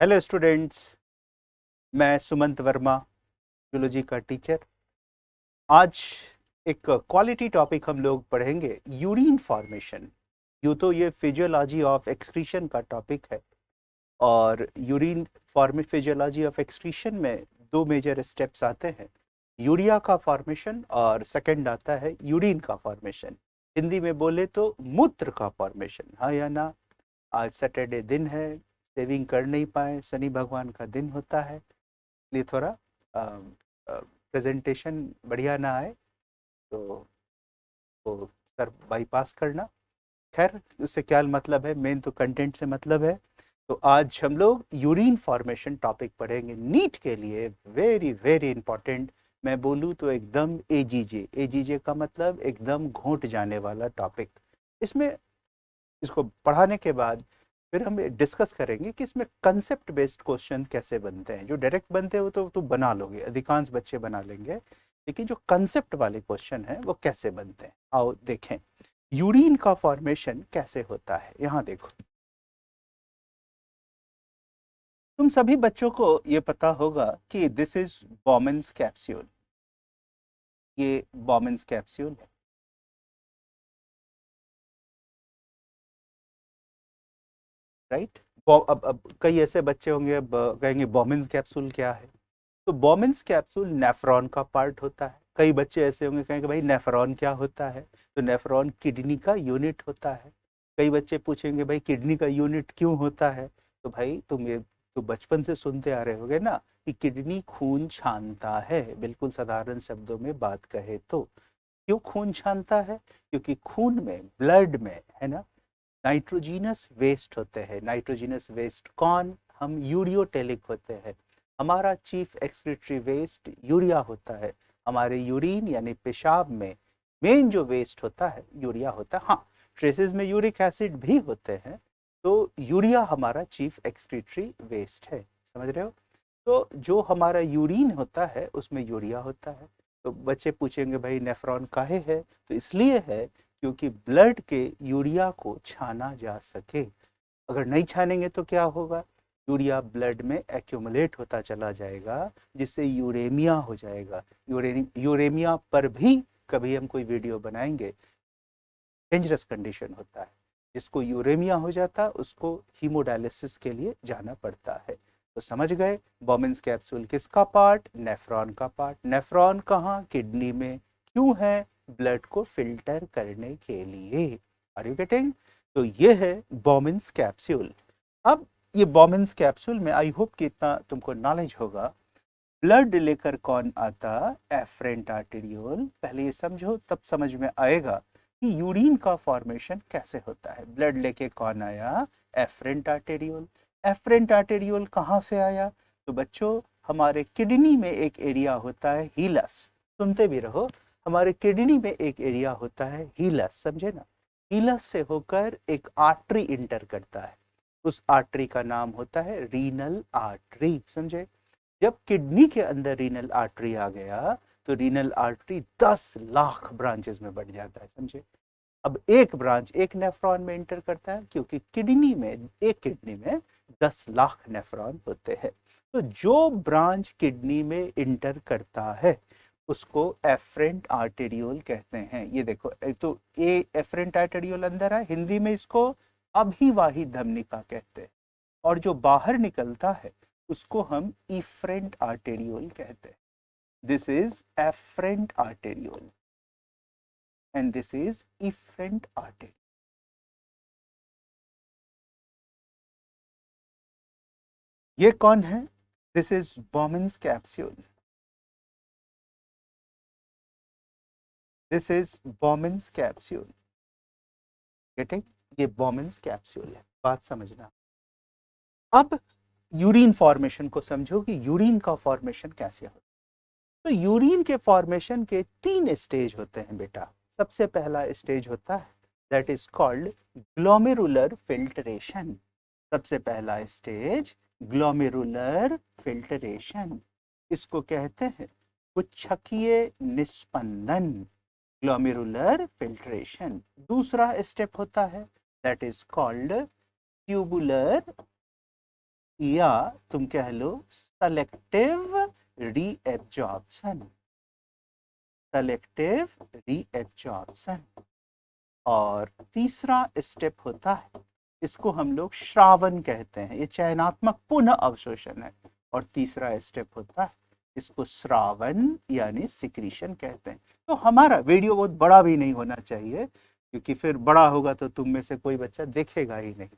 Hello students, मैं Sumant Verma, zoology का teacher. आज एक क्वालिटी टॉपिक हम लोग पढ़ेंगे, यूरिन फॉर्मेशन। यूँ तो ये फिजियोलॉजी ऑफ एक्सक्रीशन का टॉपिक है और यूरिन फिजियोलॉजी ऑफ एक्सक्रीशन में दो मेजर स्टेप्स आते हैं, यूरिया का फॉर्मेशन और सेकंड आता है यूरिन का फॉर्मेशन। हिंदी में बोले तो मूत्र का फॉर्मेशन। हाँ या ना? आज सैटरडे दिन है, सेविंग कर नहीं पाए, शनि भगवान का दिन होता है, इसलिए थोड़ा प्रेजेंटेशन बढ़िया ना आए तो सर बाईपास करना। खैर, उससे क्या मतलब है, मेन तो कंटेंट से मतलब है। तो आज हम लोग यूरिन फॉर्मेशन टॉपिक पढ़ेंगे, नीट के लिए वेरी वेरी इंपॉर्टेंट। मैं बोलूँ तो एकदम एजीजे। एजीजे का मतलब एकदम घोंट जाने वाला टॉपिक। इसमें इसको पढ़ाने के बाद फिर हम डिस्कस करेंगे कि इसमें कंसेप्ट बेस्ड क्वेश्चन कैसे बनते हैं। जो डायरेक्ट बनते हैं वो तो बना लोगे, अधिकांश बच्चे बना लेंगे, लेकिन जो कंसेप्ट वाले क्वेश्चन हैं वो कैसे बनते हैं, आओ देखें। यूरिन का फॉर्मेशन कैसे होता है, यहाँ देखो। तुम सभी बच्चों को ये पता होगा कि दिस इज बॉमेंस कैप्सूल। ये बॉमेंस कैप्सूल है, राइट। अब कई ऐसे बच्चे होंगे, अब कहेंगे बॉमेंस कैप्सूल क्या है। तो बॉमेंस कैप्सूल नेफ्रॉन का पार्ट होता है। कई बच्चे ऐसे होंगे कहेंगे भाई नेफ्रॉन क्या होता है, तो नेफ्रॉन किडनी का यूनिट होता है। कई बच्चे पूछेंगे भाई किडनी का यूनिट क्यों होता है, तो भाई तुम ये तो बचपन से सुनते आ रहे होगे ना कि किडनी खून छानता है। बिल्कुल साधारण शब्दों में बात कहे तो क्यों खून छानता है, क्योंकि खून में, ब्लड में, है ना, नाइट्रोजीनस वेस्ट होते हैं। नाइट्रोजीनस वेस्ट कौन? हम यूरियोटेलिक होते हैं। हमारा चीफ एक्सक्रीटरी वेस्ट यूरिया होता है। हमारे यूरिन यानी पेशाब में मेन जो वेस्ट होता है यूरिया होता है। हाँ, ट्रेसेस में यूरिक एसिड भी होते हैं। तो यूरिया हमारा चीफ एक्सक्रीटरी वेस्ट है, समझ रहे हो। तो जो हमारा यूरिन होता है उसमें यूरिया होता है। तो बच्चे पूछेंगे भाई नेफ्रॉन काहे है, तो इसलिए है क्योंकि ब्लड के यूरिया को छाना जा सके। अगर नहीं छानेंगे तो क्या होगा, यूरिया ब्लड में एक्यूमुलेट होता चला जाएगा, जिससे यूरेमिया हो जाएगा। यूरेमिया पर भी कभी हम कोई वीडियो बनाएंगे। डेंजरस कंडीशन होता है, जिसको यूरेमिया हो जाता है उसको हीमोडायलिसिस के लिए जाना पड़ता है। तो समझ गए, बॉमेंस कैप्सूल किसका पार्ट? नेफ्रॉन का पार्ट। नेफ्रॉन कहाँ? किडनी में। क्यों है? ब्लड को फिल्टर करने के लिए। Are you getting? तो ये है बॉमेंस कैप्सूल। अब ये बॉमेंस कैप्सूल में आई होप कि इतना तुमको नॉलेज होगा। ब्लड लेकर कौन आता? Afferent arteriole. पहले ये समझो, तब समझ में आएगा कि यूरिन का फॉर्मेशन कैसे होता है। ब्लड लेके कौन आया? Efferent arteriole. एफरेंट आर्टेरियोल कहाँ से आया? तो बच्चों, हमारे किडनी में एक एरिया होता है हीलस। सुनते भी रहो, हमारे किडनी में एक एरिया होता है हीलस, समझे ना। हीलस से होकर एक आर्टरी इंटर करता है, उस आर्टरी का नाम होता है रीनल आर्टरी, समझे। जब किडनी के अंदर रीनल आर्टरी आ गया तो रीनल आर्टरी 10 लाख ब्रांचेस में बढ़ जाता है, समझे। अब एक ब्रांच एक नेफ्रॉन में इंटर करता है, क्योंकि एक किडनी में 10 लाख नेफ्रॉन होते हैं। तो जो ब्रांच किडनी में इंटर करता है उसको एफरेंट आर्टेरियोल कहते हैं। ये देखो, एक तो ये एफरेंट आर्टेरियोल अंदर है, हिंदी में इसको अभिवाही धमनिका कहते हैं। और जो बाहर निकलता है उसको हम इफरेंट आर्टेरियोल कहते हैं। This is afferent arteriole and this is efferent arteriole. ये कौन है? This is Bowman's capsule. This is Bowman's capsule. Getting? ये बॉमेंस कैप्सूल है, बात समझना। अब यूरिन फॉर्मेशन को समझो कि यूरिन का फॉर्मेशन कैसे होता है। तो यूरिन के फॉर्मेशन के 3 स्टेज होते हैं बेटा। सबसे पहला स्टेज होता है that is called glomerular filtration. सबसे पहला स्टेज ग्लोमेरुलर फिल्ट्रेशन, इसको कहते हैं पुच्छकीय निस्पंदन, ग्लोमेरुलर फिल्ट्रेशन। दूसरा स्टेप होता है दैट इज कॉल्ड ट्यूबुलर या तुम कह लो सेलेक्टिव रीएब्जॉर्प्शन, सेलेक्टिव रीएब्जॉर्प्शन। और तीसरा स्टेप होता है, इसको हम लोग श्रावण कहते हैं, ये चयनात्मक पुनः अवशोषण है। और तीसरा स्टेप होता है, इसको श्रावण यानी सिक्रीशन कहते हैं। तो हमारा वीडियो बहुत बड़ा भी नहीं होना चाहिए, क्योंकि फिर बड़ा होगा तो तुम में से कोई बच्चा देखेगा ही नहीं,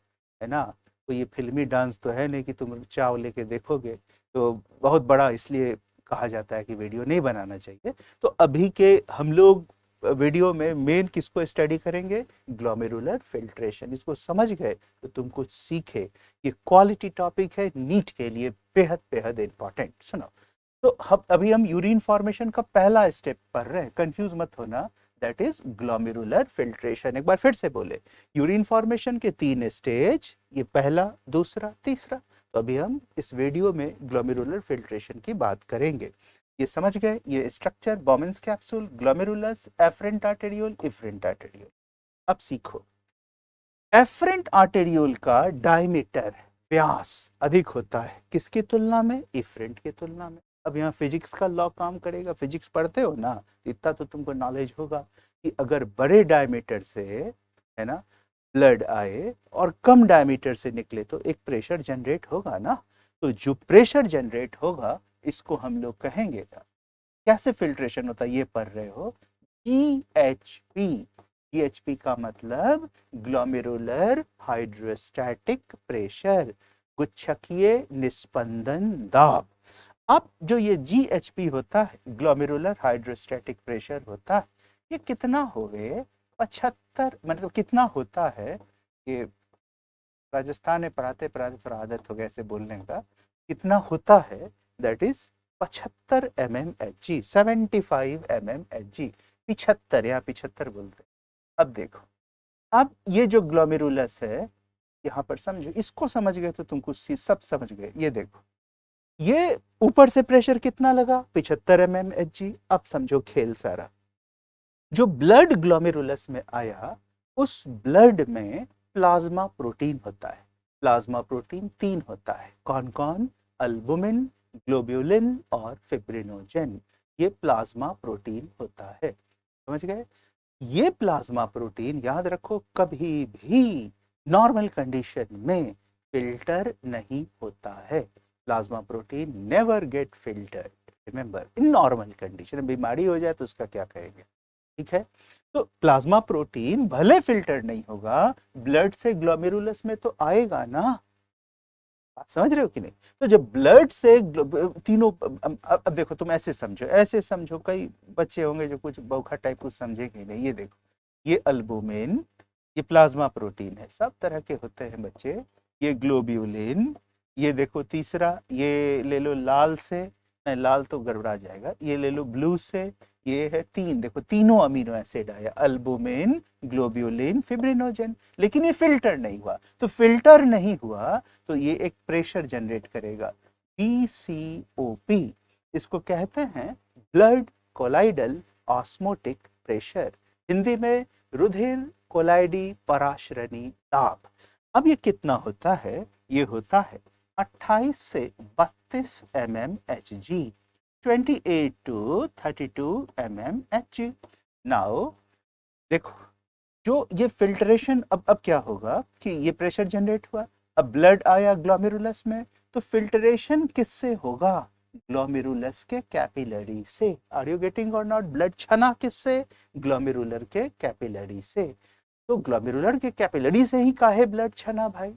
है ना। तो ये फिल्मी डांस तो है नहीं कि तुम चाव लेके देखोगे। तो बहुत बड़ा इसलिए कहा जाता है कि वीडियो नहीं बनाना चाहिए। तो अभी के हम लोग वीडियो में मेन किसको स्टडी करेंगे, ग्लोमेरुलर फिल्ट्रेशन। इसको समझ गए तो तुम कुछ सीखे। ये क्वालिटी टॉपिक है, नीट के लिए बेहद बेहद इंपॉर्टेंट। सुनो, तो अभी हम यूरिन फॉर्मेशन का पहला स्टेप पढ़ रहे हैं, कंफ्यूज मत होना, दैट इज ग्लोमेरुलर फिल्ट्रेशन। एक बार फिर से बोले, यूरिन फॉर्मेशन के 3 स्टेज, ये पहला, दूसरा, तीसरा। तो अभी हम इस वीडियो में ग्लोमेरुलर फिल्ट्रेशन की बात करेंगे। ये समझ गए, ये structure, Bowman's capsule, glomerulus, afferent arteriole, efferent arteriole. अब सीखो, एफरेंट आर्टेरियोल का डायमीटर, व्यास अधिक होता है किसकी तुलना में, इफरेंट की तुलना में। अब यहाँ फिजिक्स का लॉ काम करेगा, फिजिक्स पढ़ते हो ना, इतना तो तुमको नॉलेज होगा कि अगर बड़े डायमीटर से, है ना, ब्लड आए और कम डायमीटर से निकले तो एक प्रेशर जनरेट होगा ना। तो जो प्रेशर जनरेट होगा इसको हम लोग कहेंगे, कैसे फिल्ट्रेशन होता है ये पढ़ रहे हो, जीएचपी। जीएचपी का मतलब ग्लोमेरुलर हाइड्रोस्टैटिक प्रेशर, गुच्छकीय निस्पंदन दाब। अब जो ये जीएचपी होता है, ग्लोमेरुलर हाइड्रोस्टैटिक प्रेशर होता है, ये कितना हो गए, 75, मतलब कितना होता है, ये राजस्थान में पढ़ाते पढ़ाते थोड़ा आदत हो गया ऐसे बोलने का, कितना होता है, दैट इज 75 mmHg, 75 mmHg, 75, यहाँ 75 बोलते। अब देखो, अब ये जो ग्लोमेरुलस है, यहाँ पर समझो, इसको समझ गए तो तुमको सब समझ गए। ये देखो, ये ऊपर से प्रेशर कितना लगा, 75 mmHg। अब समझो खेल सारा, जो ब्लड ग्लोमेरुलस में आया, उस ब्लड में प्लाज्मा प्रोटीन होता है। प्लाज्मा प्रोटीन 3 होता है, कौन कौन, अल्बुमिन, ग्लोब्यूलिन और फिब्रिनोजेन। ये प्लाज्मा प्रोटीन होता है, समझ गए। ये प्लाज्मा प्रोटीन याद रखो कभी भी नॉर्मल कंडीशन में फिल्टर नहीं होता है। Plasma protein never get filtered, remember, in normal condition. बीमारी हो जाए तो उसका क्या कहेंगे, ठीक है। तो प्लाज्मा प्रोटीन भले फिल्टर नहीं होगा, ब्लड से ग्लोमेरुलस में तो आएगा ना, बात समझ रहे हो कि नहीं। तो जब ब्लड से तीनों, अब देखो तुम ऐसे समझो, ऐसे समझो, कई बच्चे होंगे जो कुछ बौखा टाइप कुछ समझेंगे नहीं। ये देखो, ये अल्बुमिन, ये प्लाज्मा प्रोटीन है, सब तरह के होते हैं बच्चे। ये ग्लोब्यूलिन, ये देखो तीसरा, ये ले लो लाल से, नहीं लाल तो गड़बड़ा जाएगा, ये ले लो ब्लू से, ये है 3, देखो तीनों अमीनो एसिड आया, अल्बुमिन, ग्लोब्यूलिन, फिब्रिनोजेन। लेकिन ये फिल्टर नहीं हुआ, तो फिल्टर नहीं हुआ तो ये एक प्रेशर जनरेट करेगा, PCOP। इसको कहते हैं blood colloidal osmotic pressure, Hindi में रुधिर कोलाइडी पराशरणी दाब। अब ये कितना होता है, ये होता है 28 से 32 mmHg, 28 to 32 mmHg। नाउ देखो, जो ये फिल्ट्रेशन, अब क्या होगा कि ये प्रेशर जनरेट हुआ, अब ब्लड आया ग्लोमेरुलस में, तो फिल्ट्रेशन किससे होगा, ग्लोमेरुलस के कैपिलरी से। आर यू गेटिंग और नॉट, ब्लड छना किससे, ग्लोमेरुलर के कैपिलरी से। तो ग्लोमेरुलर के कैपिलरी से ही काहे ब्लड छना भाई,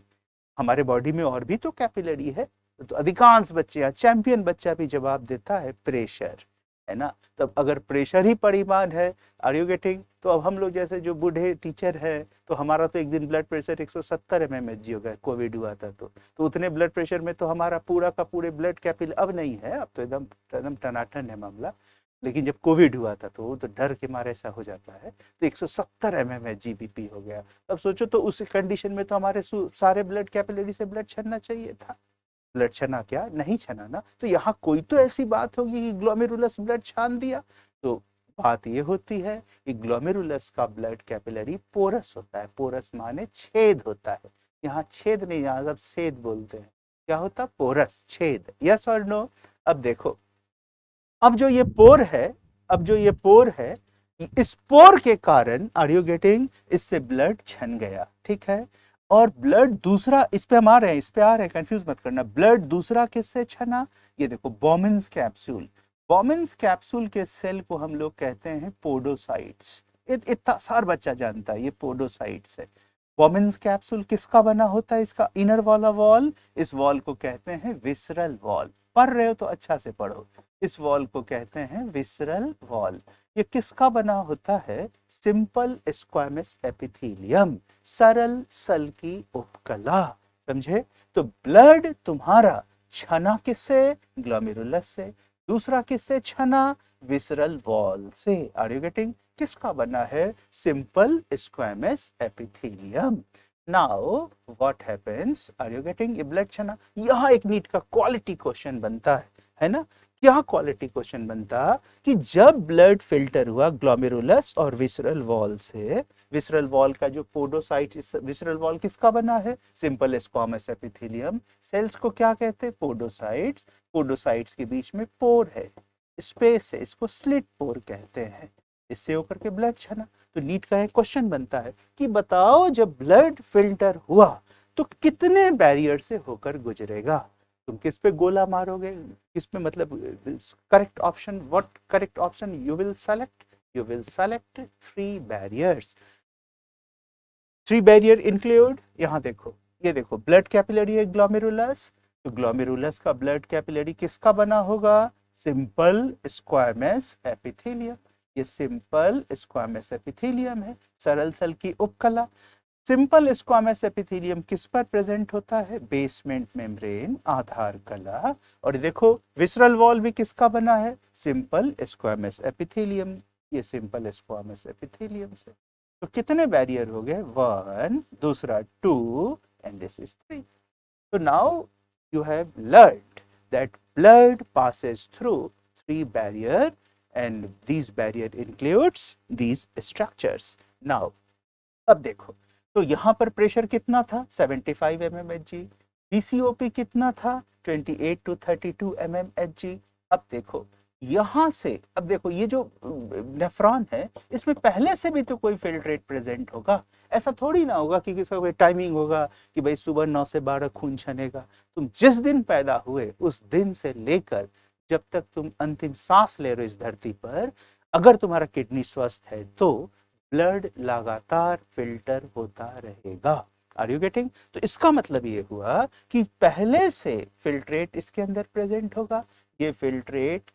हमारे बॉडी में और भी तो कैपिलरी है। तो अधिकांश बच्चे, चैंपियन बच्चा भी जवाब देता है प्रेशर, है ना। तब अगर प्रेशर ही परिमाण है, आर यू गेटिंग, तो अब हम लोग जैसे जो बूढ़े टीचर है, तो हमारा तो एक दिन ब्लड प्रेशर 170 mmHg हो गया, कोविड हुआ था तो उतने ब्लड प्रेशर में तो हमारा पूरा का पूरे ब्लड कैपिल अब नहीं है, अब तो एकदम एकदम टनाटन है मामला। लेकिन जब कोविड हुआ था तो डर के मारे ऐसा हो जाता है, तो 170 mmHg बीपी हो गया। अब सोचो, तो उस कंडीशन में तो हमारे सारे ब्लड कैपिलरी से ब्लड छनना चाहिए था, ब्लड छना क्या, नहीं छना ना। तो यहाँ कोई तो ऐसी बात होगी कि ग्लोमेरुलस ब्लड छान दिया। तो बात ये होती है कि ग्लोमेरुलस का ब्लड कैपिलरी पोरस होता है, पोरस माने छेद होता है, यहाँ छेद नहीं, यहाँ सब छेद बोलते हैं, क्या होता? पोरस, छेद। यस और नो? अब देखो, अब जो ये पोर है, अब जो ये पोर है, इस पोर के कारण, आर यू गेटिंग, इससे ब्लड छन गया, ठीक है। और ब्लड दूसरा, इस पे हम आ रहे हैं, इस पे आ रहे हैं, कंफ्यूज मत करना। ब्लड दूसरा किससे छना? ये देखो, बोमिन्स कैप्सूल। बोमिन्स कैप्सूल के सेल को हम लोग कहते हैं पोडोसाइट्स। इतना सार बच्चा जानता है ये पोडोसाइट्स है। बोमिन्स कैप्सूल किसका बना होता है? इसका इनर वाला वॉल, इस वॉल को कहते हैं विसरल वॉल। पढ़ रहे हो तो अच्छा से पढ़ो। इस वॉल को कहते हैं विसरल वॉल। ये किसका बना होता है? सिंपल स्क्वैमस एपिथेलियम, सरल सल की उपकला। समझे? तो ब्लड तुम्हारा छना किससे? ग्लोमेरुलस से। दूसरा किससे छना? विसरल वॉल से। Are you getting? किसका बना है? Simple squamous epithelium. Now what happens? Are you getting? ये ब्लड छना, यहां एक नीट का क्वालिटी क्वेश्चन बनता है ना? क्या क्वालिटी क्वेश्चन बनता कि जब ब्लड फिल्टर हुआ ग्लोमेरुलस और विसरल वॉल से, विसरल वॉल का जो पोडोसाइट, विसरल वॉल किसका बना है? Simple squamous epithelium. सेल्स को क्या कहते हैं? पोडोसाइट्स। पोडोसाइट्स के बीच में पोर है, स्पेस है, इसको स्लिट पोर कहते हैं। इससे होकर के ब्लड छना। तो नीट का एक क्वेश्चन बनता है कि बताओ जब ब्लड फिल्टर हुआ तो कितने बैरियर से होकर गुजरेगा? तुम किस पे गोला मारोगे? किस पे, मतलब correct option, what correct option you will select? You will select 3 barriers. 3 barrier include, यहां देखो, ये देखो, ब्लड कैपिलरी है ग्लोमेरुलस, तो ग्लोमेरुलस का ब्लड कैपिलरी किसका बना होगा? Simple squamous epithelium. ये सिंपल स्क्वायमस एपिथेलियम है, सरल सल की उपकला। सिंपल स्क्वामस एपिथेलियम किस पर प्रेजेंट होता है? बेसमेंट मेम्ब्रेन, आधार कला। और देखो, विसरल वॉल भी किसका बना है? Simple squamous epithelium. ये सिंपल स्क्वामस एपिथेलियम से। तो कितने बैरियर हो गए? 1, दूसरा 2, and this is 3। So now you have learned that blood passes through 3 barrier and these barrier includes these structures. Now अब देखो, तो यहां पर प्रेशर कितना था? 75 mmHg। पीसीओपी कितना था? 28 to 32 mmHg। अब देखो, यहां से, अब देखो, ये जो नेफ्रॉन है, इसमें पहले से भी तो कोई फिल्ट्रेट प्रेजेंट होगा। ऐसा थोड़ी ना होगा कि किसी का टाइमिंग होगा कि भाई सुबह 9 से 12 खून छनेगा। तुम जिस दिन पैदा हुए उस दिन से लेकर जब तक तुम अंतिम सांस ले रहे हो इस धरती पर, अगर तुम्हारा किडनी स्वस्थ है तो ब्लड लगातार फिल्टर होता रहेगा। Are you getting? तो इसका मतलब ये हुआ कि पहले से फिल्ट्रेट इसके अंदर प्रेजेंट होगा। ये फिल्ट्रेट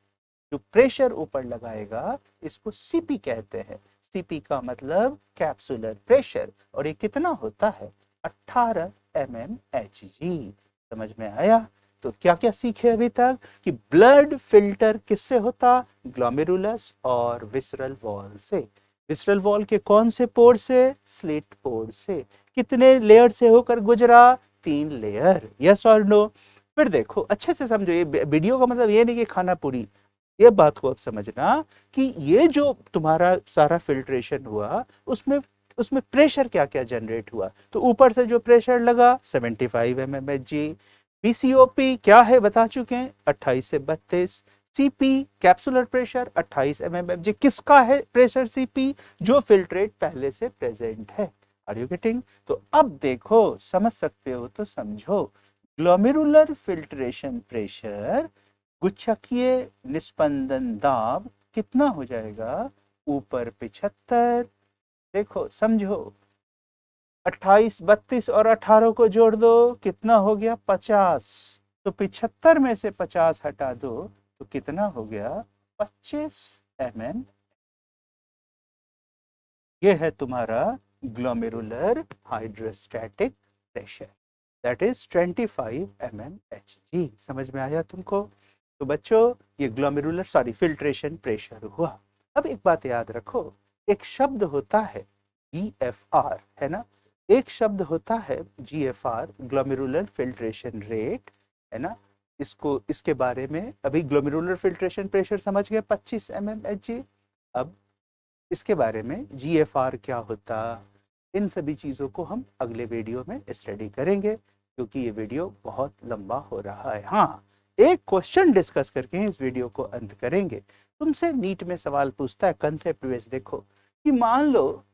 जो प्रेशर ऊपर लगाएगा, इसको सीपी कहते हैं। सीपी का मतलब कैप्सुलर प्रेशर, और ये कितना होता है? 18 mmHg। समझ में आया? तो क्या क्या सीखे अभी तक? कि ब्लड फिल्टर किससे होता? ग्लोमेरुलस और विसरल वॉल से। विसरल वॉल के कौन से पोर से? स्लिट पोर से। कितने लेयर से होकर गुजरा? 3 लेयर। यस और नो? फिर देखो, अच्छे से समझो, ये वीडियो का मतलब ये नहीं कि खाना पूरी, ये बात को अब समझना कि ये जो तुम्हारा सारा फिल्ट्रेशन हुआ, उसमें उसमें प्रेशर क्या क्या जनरेट हुआ। तो ऊपर से जो प्रेशर लगा 75 mmHg। पीसीओपी क्या है बता चुके हैं, 28 से 32। CP capsular pressure 28 mmHg। किसका है प्रेशर सीपी? जो फिल्ट्रेट पहले से प्रेजेंट है। Are you getting? तो अब देखो, समझ सकते हो तो समझो। ग्लोमेरुलर फिल्ट्रेशन प्रेशर, गुच्छकीय निस्पंदन दाब कितना हो जाएगा? ऊपर 75, देखो समझो, 28, 32 और 18 को जोड़ दो, कितना हो गया? 50। तो 75 में से 50 हटा दो तो कितना हो गया? 25 mm। ये है तुम्हारा glomerular hydrostatic pressure, that is 25 mmHg। समझ में आया तुमको? तो बच्चों, ये ग्लोमेरुलर फिल्ट्रेशन प्रेशर हुआ। अब एक बात याद रखो, एक शब्द होता है GFR, है ना? एक शब्द होता है GFR, ग्लोमेरुलर फिल्ट्रेशन रेट, है ना? इसको, इसके बारे में अभी ग्लोमेरुलर फिल्ट्रेशन प्रेशर समझ गए 25 mmHg। अब इसके बारे में GFR क्या होता, इन सभी चीजों को हम अगले वीडियो में स्टडी करेंगे। क्योंकि ये वीडियो बहुत लंबा हो रहा है। हाँ, एक क्वेश्चन डिस्कस करके इस वीडियो को अंत करेंगे। तुमसे नीट में सवाल पूछता है कंसेप्ट बेस, देखो कि मान लो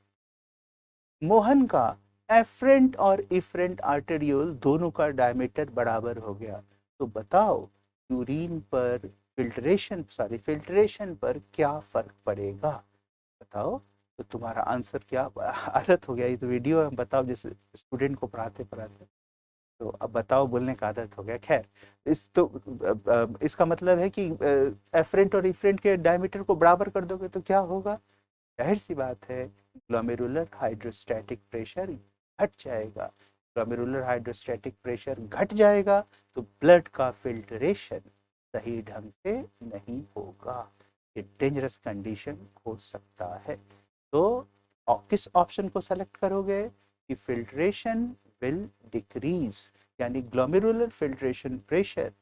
मोहन का एफरेंट और इफरेंट आर्टेरियोल दोनों का डायमीटर बराबर हो गया, तो बताओ यूरिन पर फिल्ट्रेशन पर क्या फर्क पड़ेगा, बताओ। तो तुम्हारा आंसर क्या, आदत हो गया, ये तो वीडियो है, बताओ, जैसे स्टूडेंट को पढ़ाते पढ़ाते, तो अब बताओ बोलने का आदत हो गया। खैर, इसका मतलब है कि एफरेंट और इफरेंट के डायमीटर को बराबर कर दोगे तो क्या होगा, जाहिर सी बात है ग्लोमेरुलर हाइड्रोस्टैटिक प्रेशर घट जाएगा। ग्लोमेरुलर हाइड्रोस्टैटिक प्रेशर घट जाएगा तो ब्लड का फिल्ट्रेशन सही ढंग से नहीं होगा, ये डेंजरस कंडीशन हो सकता है। तो किस ऑप्शन को सेलेक्ट करोगे कि फिल्ट्रेशन विल डिक्रीज, यानी ग्लोमेरुलर फिल्ट्रेशन प्रेशर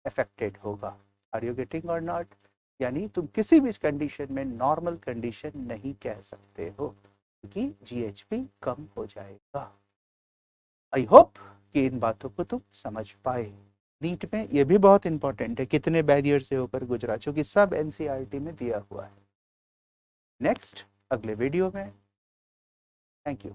अफेक्टेड होगा। आर यू गेटिंग और नॉट? यानी तुम किसी भी कंडीशन में नॉर्मल कंडीशन नहीं कह सकते हो, क्योंकि जीएचपी कम हो जाएगा। आई होप कि इन बातों को तुम समझ पाए। नीट में ये भी बहुत इंपॉर्टेंट है, कितने बैरियर से होकर गुजरा, क्योंकि सब एनसीईआरटी में दिया हुआ है। नेक्स्ट अगले वीडियो में। Thank you.